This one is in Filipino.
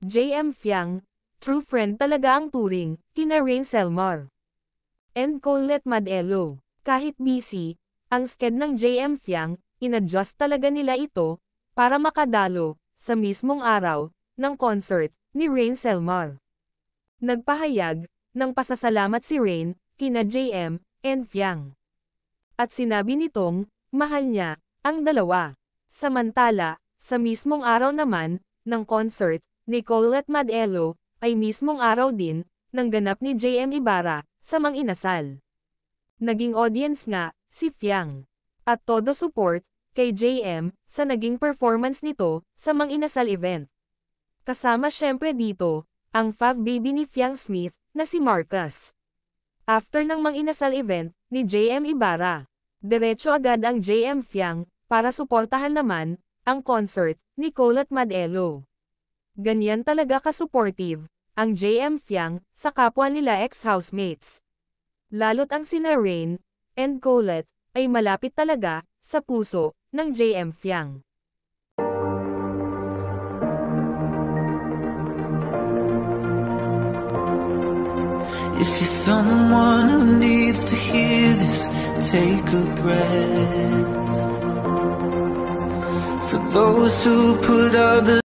JM Fiang, true friend talaga ang turing, kina Rain Selmar and Colette Madelo. Kahit busy, ang sked ng JM Fiang, inadjust talaga nila ito, para makadalo, sa mismong araw, ng concert, ni Rain Selmar. Nagpahayag, ng pasasalamat si Rain, kina JM, and Fiang. At sinabi nitong, mahal niya, ang dalawa. Samantala, sa mismong araw naman, ng concert, ni Colette Madelo, ay mismong araw din, ng ganap ni JM Ibarra, sa Mang Inasal. Naging audience nga, si Fiang. At todo support, kay JM, sa naging performance nito, sa Mang Inasal event. Kasama syempre dito, ang fave baby ni Fiang Smith, na si Marcus. After ng Mang Inasal event, ni JM Ibarra, diretso agad ang JM Fiang, para suportahan naman, ang concert, ni Colette Madelo. Ganyan talaga ka-supportive, ang JM Fiang, sa kapwa nila ex-housemates. Lalo't ang sina Rain, and Colette, ay malapit talaga, sa puso, ng JM Fiang. If you're someone who needs to hear this, take a breath. For those who put others